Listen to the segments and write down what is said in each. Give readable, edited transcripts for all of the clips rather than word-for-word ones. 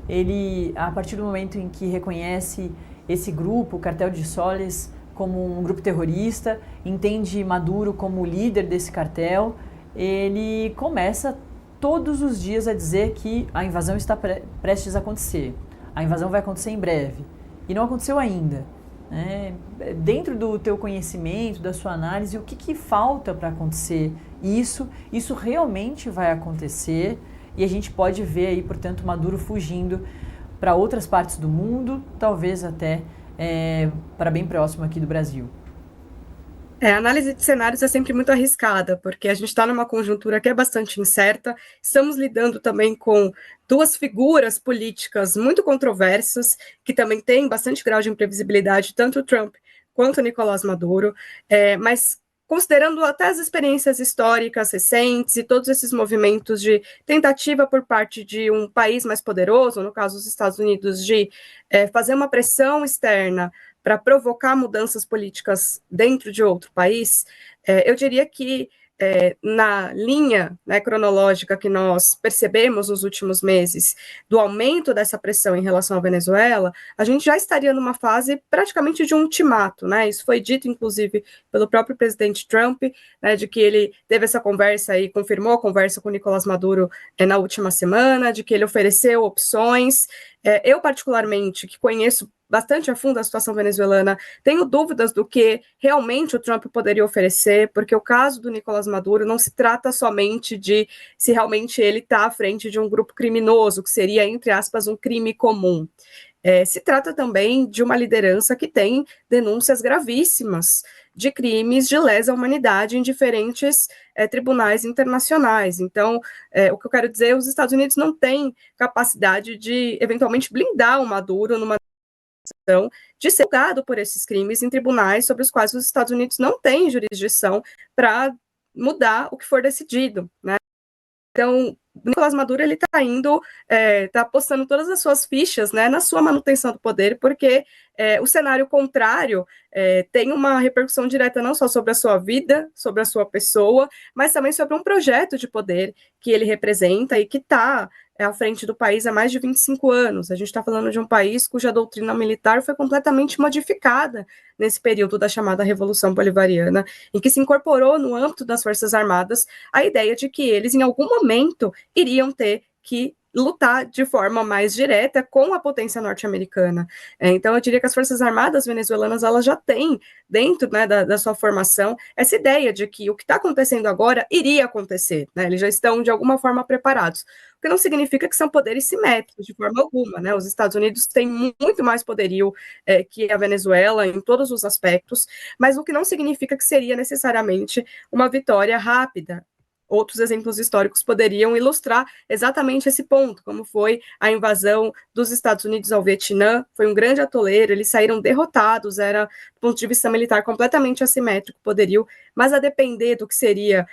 Ele, a partir do momento em que reconhece esse grupo, o Cartel de Soles, como um grupo terrorista, entende Maduro como o líder desse cartel, ele começa todos os dias a dizer que a invasão está prestes a acontecer. A invasão vai acontecer em breve. E não aconteceu ainda. Dentro do teu conhecimento, da sua análise, o que falta para acontecer isso? Isso realmente vai acontecer e a gente pode ver aí, portanto, Maduro fugindo para outras partes do mundo, talvez até para bem próximo aqui do Brasil. A análise de cenários é sempre muito arriscada, porque a gente está numa conjuntura que é bastante incerta, estamos lidando também com duas figuras políticas muito controversas, que também têm bastante grau de imprevisibilidade, tanto o Trump quanto o Nicolás Maduro, mas considerando até as experiências históricas recentes e todos esses movimentos de tentativa por parte de um país mais poderoso, no caso os Estados Unidos, de fazer uma pressão externa para provocar mudanças políticas dentro de outro país, eu diria que na linha, né, cronológica que nós percebemos nos últimos meses do aumento dessa pressão em relação à Venezuela, a gente já estaria numa fase praticamente de um ultimato, né? Isso foi dito, inclusive, pelo próprio presidente Trump, né, de que ele teve essa conversa e confirmou a conversa com o Nicolás Maduro na última semana, de que ele ofereceu opções. Eu, particularmente, que conheço bastante a fundo a situação venezuelana, tenho dúvidas do que realmente o Trump poderia oferecer, porque o caso do Nicolás Maduro não se trata somente de se realmente ele está à frente de um grupo criminoso, que seria, entre aspas, um crime comum. Se trata também de uma liderança que tem denúncias gravíssimas de crimes de lesa humanidade em diferentes tribunais internacionais. Então, o que eu quero dizer, os Estados Unidos não têm capacidade de, eventualmente, blindar o Maduro numa de ser julgado por esses crimes em tribunais sobre os quais os Estados Unidos não têm jurisdição para mudar o que for decidido, né? Então, Nicolás Maduro, ele está indo, está apostando todas as suas fichas, né, na sua manutenção do poder, porque o cenário contrário tem uma repercussão direta não só sobre a sua vida, sobre a sua pessoa, mas também sobre um projeto de poder que ele representa e que está à frente do país há mais de 25 anos. A gente está falando de um país cuja doutrina militar foi completamente modificada nesse período da chamada Revolução Bolivariana, em que se incorporou no âmbito das Forças Armadas a ideia de que eles, em algum momento, iriam ter que lutar de forma mais direta com a potência norte-americana. Então, eu diria que as Forças Armadas venezuelanas, elas já têm, dentro, né, da sua formação, essa ideia de que o que está acontecendo agora iria acontecer, né? Eles já estão, de alguma forma, preparados. O que não significa que são poderes simétricos, de forma alguma, né? Os Estados Unidos têm muito mais poderio que a Venezuela em todos os aspectos, mas o que não significa que seria necessariamente uma vitória rápida. Outros exemplos históricos poderiam ilustrar exatamente esse ponto, como foi a invasão dos Estados Unidos ao Vietnã, foi um grande atoleiro, eles saíram derrotados, era, do ponto de vista militar, completamente assimétrico o poderio, mas a depender do que seria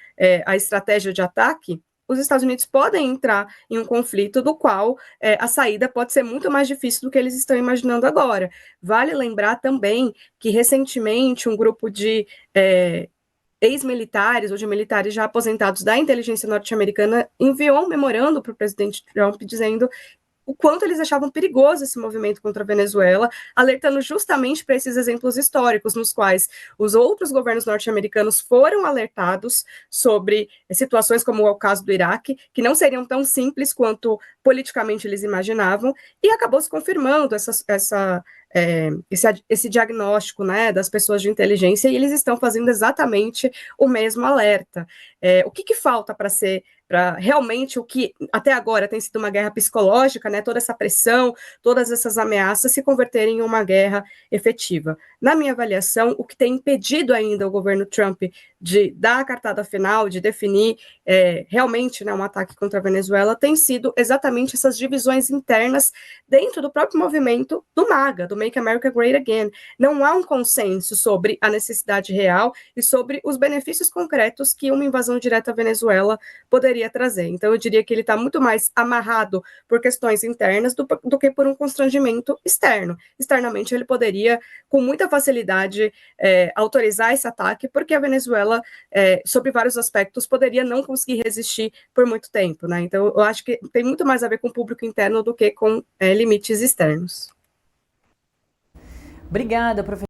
a estratégia de ataque, os Estados Unidos podem entrar em um conflito do qual a saída pode ser muito mais difícil do que eles estão imaginando agora. Vale lembrar também que, recentemente, um grupo de ex-militares ou de militares já aposentados da inteligência norte-americana enviou um memorando para o presidente Trump dizendo o quanto eles achavam perigoso esse movimento contra a Venezuela, alertando justamente para esses exemplos históricos nos quais os outros governos norte-americanos foram alertados sobre situações como o caso do Iraque, que não seriam tão simples quanto politicamente eles imaginavam, e acabou se confirmando esse diagnóstico, né, das pessoas de inteligência, e eles estão fazendo exatamente o mesmo alerta. O que falta para realmente o que até agora tem sido uma guerra psicológica, né, toda essa pressão, todas essas ameaças se converterem em uma guerra efetiva? Na minha avaliação, o que tem impedido ainda o governo Trump de dar a cartada final, de definir realmente, né, um ataque contra a Venezuela, tem sido exatamente essas divisões internas dentro do próprio movimento do MAGA, do Make America Great Again. Não há um consenso sobre a necessidade real e sobre os benefícios concretos que uma invasão direta à Venezuela poderia poderia trazer. Então, eu diria que ele está muito mais amarrado por questões internas do que por um constrangimento externo. Externamente, ele poderia, com muita facilidade, autorizar esse ataque, porque a Venezuela, sob vários aspectos, poderia não conseguir resistir por muito tempo, né? Então, eu acho que tem muito mais a ver com o público interno do que com limites externos. Obrigada, professora.